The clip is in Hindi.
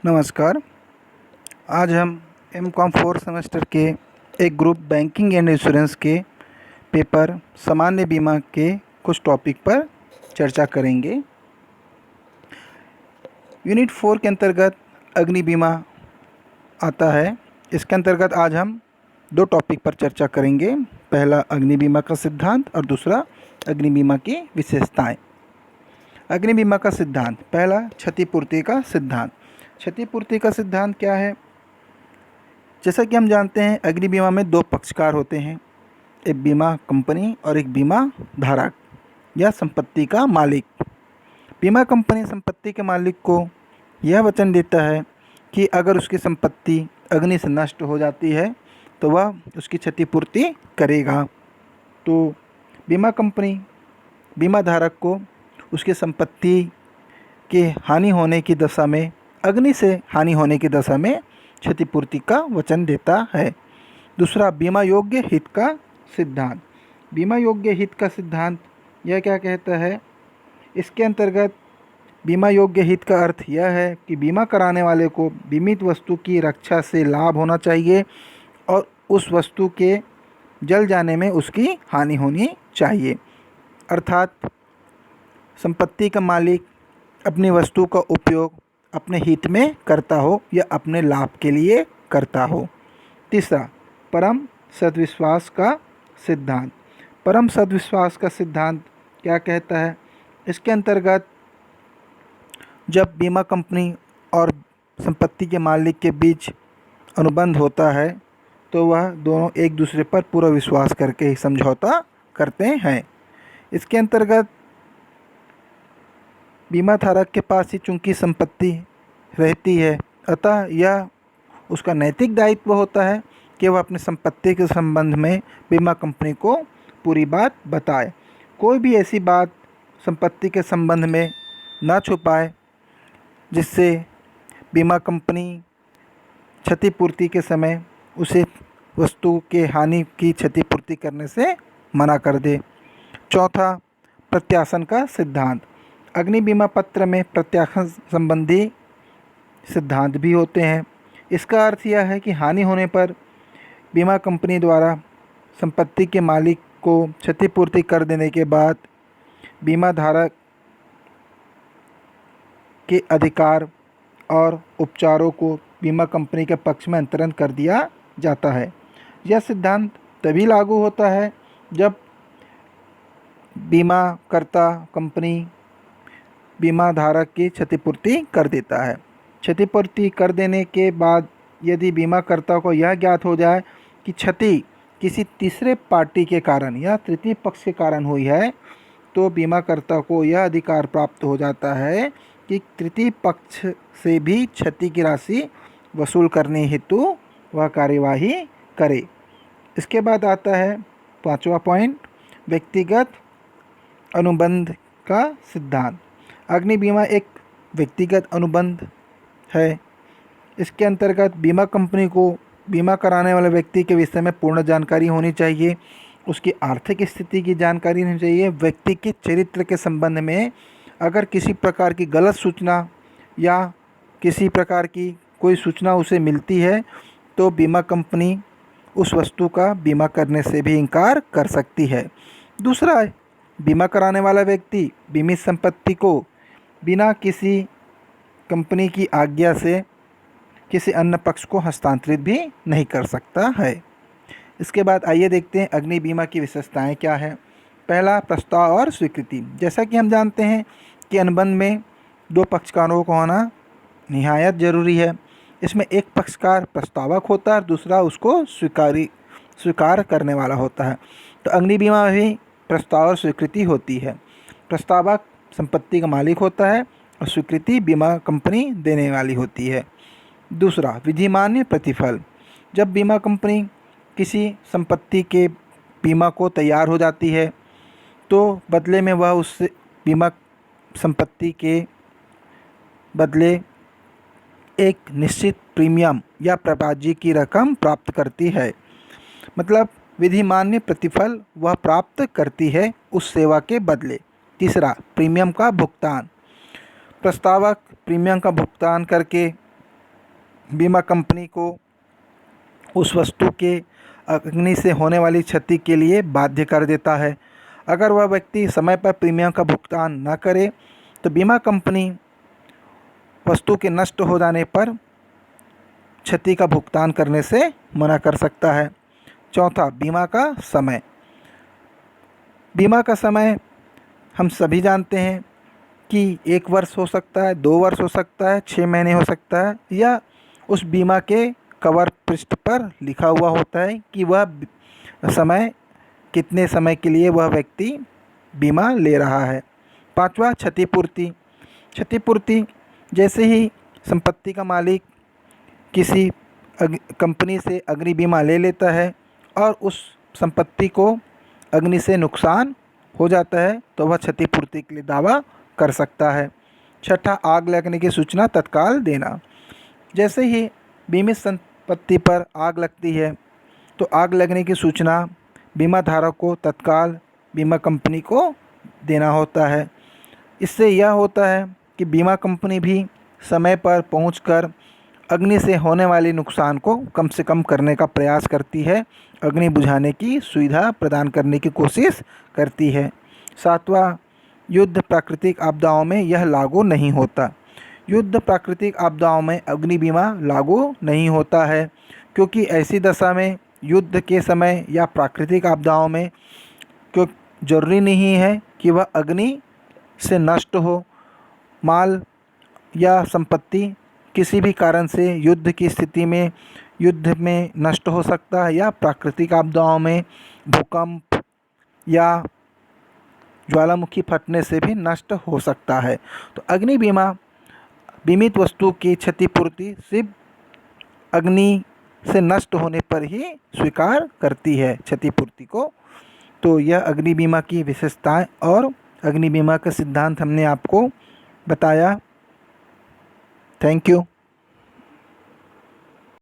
नमस्कार। आज हम एम.कॉम 4 सेमेस्टर के एक ग्रुप बैंकिंग एंड इंश्योरेंस के पेपर सामान्य बीमा के कुछ टॉपिक पर चर्चा करेंगे। यूनिट 4 के अंतर्गत अग्नि बीमा आता है। इसके अंतर्गत आज हम दो टॉपिक पर चर्चा करेंगे। पहला अग्नि बीमा का सिद्धांत और दूसरा अग्नि बीमा की विशेषताएं। अग्नि बीमा का सिद्धांत। पहला क्षतिपूर्ति का सिद्धांत। क्षतिपूर्ति का सिद्धांत क्या है? जैसा कि हम जानते हैं अग्नि बीमा में दो पक्षकार होते हैं, एक बीमा कंपनी और एक बीमा धारक या संपत्ति का मालिक। बीमा कंपनी संपत्ति के मालिक को यह वचन देता है कि अगर उसकी संपत्ति अग्नि से नष्ट हो जाती है तो वह उसकी क्षतिपूर्ति करेगा। तो बीमा कंपनी बीमा धारक को उसकी संपत्ति के हानि होने की दशा में, अग्नि से हानि होने की दशा में क्षतिपूर्ति का वचन देता है। दूसरा बीमा योग्य हित का सिद्धांत। बीमा योग्य हित का सिद्धांत यह क्या कहता है? इसके अंतर्गत बीमा योग्य हित का अर्थ यह है कि बीमा कराने वाले को बीमित वस्तु की रक्षा से लाभ होना चाहिए और उस वस्तु के जल जाने में उसकी हानि होनी चाहिए। अर्थात संपत्ति का मालिक अपनी वस्तु का उपयोग अपने हित में करता हो या अपने लाभ के लिए करता हो। तीसरा परम सद्विश्वास का सिद्धांत। परम सद्विश्वास का सिद्धांत क्या कहता है? इसके अंतर्गत जब बीमा कंपनी और संपत्ति के मालिक के बीच अनुबंध होता है तो वह दोनों एक दूसरे पर पूरा विश्वास करके ही समझौता करते हैं। इसके अंतर्गत बीमा धारक के पास ही चूंकि संपत्ति रहती है, अतः यह उसका नैतिक दायित्व होता है कि वह अपनी संपत्ति के संबंध में बीमा कंपनी को पूरी बात बताए। कोई भी ऐसी बात संपत्ति के संबंध में ना छुपाए जिससे बीमा कंपनी क्षतिपूर्ति के समय उसे वस्तु के हानि की क्षतिपूर्ति करने से मना कर दे। चौथा प्रत्यासन का सिद्धांत। अग्नि बीमा पत्र में प्रत्यासन संबंधी सिद्धांत भी होते हैं। इसका अर्थ यह है कि हानि होने पर बीमा कंपनी द्वारा संपत्ति के मालिक को क्षतिपूर्ति कर देने के बाद बीमा धारक के अधिकार और उपचारों को बीमा कंपनी के पक्ष में अंतरण कर दिया जाता है। यह सिद्धांत तभी लागू होता है जब बीमाकर्ता कंपनी बीमा धारक की क्षतिपूर्ति कर देता है। क्षतिपूर्ति कर देने के बाद यदि बीमाकर्ता को यह ज्ञात हो जाए कि क्षति किसी तीसरे पार्टी के कारण या तृतीय पक्ष के कारण हुई है तो बीमाकर्ता को यह अधिकार प्राप्त हो जाता है कि तृतीय पक्ष से भी क्षति की राशि वसूल करने हेतु वह कार्यवाही करे। इसके बाद आता है पांचवा पॉइंट, व्यक्तिगत अनुबंध का सिद्धांत। अग्नि बीमा एक व्यक्तिगत अनुबंध है। इसके अंतर्गत बीमा कंपनी को बीमा कराने वाले व्यक्ति के विषय में पूर्ण जानकारी होनी चाहिए, उसकी आर्थिक स्थिति की जानकारी होनी चाहिए। व्यक्ति के चरित्र के संबंध में अगर किसी प्रकार की गलत सूचना या किसी प्रकार की कोई सूचना उसे मिलती है तो बीमा कंपनी उस वस्तु का बीमा करने से भी इनकार कर सकती है। दूसरा, बीमा कराने वाला व्यक्ति बीमित संपत्ति को बिना किसी कंपनी की आज्ञा से किसी अन्य पक्ष को हस्तांतरित भी नहीं कर सकता है। इसके बाद आइए देखते हैं अग्नि बीमा की विशेषताएं क्या है। पहला प्रस्ताव और स्वीकृति। जैसा कि हम जानते हैं कि अनुबंध में दो पक्षकारों का होना निहायत जरूरी है। इसमें एक पक्षकार प्रस्तावक होता है और दूसरा उसको स्वीकार करने वाला होता है। तो अग्नि बीमा में भी प्रस्ताव और स्वीकृति होती है। प्रस्तावक संपत्ति का मालिक होता है और स्वीकृति बीमा कंपनी देने वाली होती है। दूसरा, विधिमान्य प्रतिफल। जब बीमा कंपनी किसी संपत्ति के बीमा को तैयार हो जाती है तो बदले में वह उस बीमा संपत्ति के बदले एक निश्चित प्रीमियम या प्रबाजी की रकम प्राप्त करती है। मतलब विधिमान्य प्रतिफल वह प्राप्त करती है उस सेवा के बदले। तीसरा, प्रीमियम का भुगतान। प्रस्तावक प्रीमियम का भुगतान करके बीमा कंपनी को उस वस्तु के अग्नि से होने वाली क्षति के लिए बाध्य कर देता है। अगर वह व्यक्ति समय पर प्रीमियम का भुगतान न करे तो बीमा कंपनी वस्तु के नष्ट हो जाने पर क्षति का भुगतान करने से मना कर सकता है। चौथा, बीमा का समय। बीमा का समय हम सभी जानते हैं कि 1 वर्ष हो सकता है, 2 वर्ष हो सकता है, 6 महीने हो सकता है, या उस बीमा के कवर पृष्ठ पर लिखा हुआ होता है कि वह समय कितने समय के लिए वह व्यक्ति बीमा ले रहा है। पांचवा, क्षतिपूर्ति। क्षतिपूर्ति जैसे ही संपत्ति का मालिक किसी कंपनी से अग्नि बीमा ले लेता है और उस संपत्ति को अग्नि से नुकसान हो जाता है तो वह क्षतिपूर्ति के लिए दावा कर सकता है। छठा, आग लगने की सूचना तत्काल देना। जैसे ही बीमित संपत्ति पर आग लगती है तो आग लगने की सूचना बीमा धारक को तत्काल बीमा कंपनी को देना होता है। इससे यह होता है कि बीमा कंपनी भी समय पर पहुंचकर अग्नि से होने वाले नुकसान को कम से कम करने का प्रयास करती है, अग्नि बुझाने की सुविधा प्रदान करने की कोशिश करती है। सातवां, युद्ध प्राकृतिक आपदाओं में यह लागू नहीं होता। युद्ध प्राकृतिक आपदाओं में अग्नि बीमा लागू नहीं होता है क्योंकि ऐसी दशा में युद्ध के समय या प्राकृतिक आपदाओं में क्यों जरूरी नहीं है कि वह अग्नि से नष्ट हो। माल या संपत्ति किसी भी कारण से युद्ध की स्थिति में युद्ध में नष्ट हो सकता है या प्राकृतिक आपदाओं में भूकंप या ज्वालामुखी फटने से भी नष्ट हो सकता है। तो अग्नि बीमा बीमित वस्तु की क्षतिपूर्ति सिर्फ अग्नि से नष्ट होने पर ही स्वीकार करती है क्षतिपूर्ति को। तो यह अग्नि बीमा की विशेषताएं और अग्नि बीमा का सिद्धांत हमने आपको बताया। Thank you.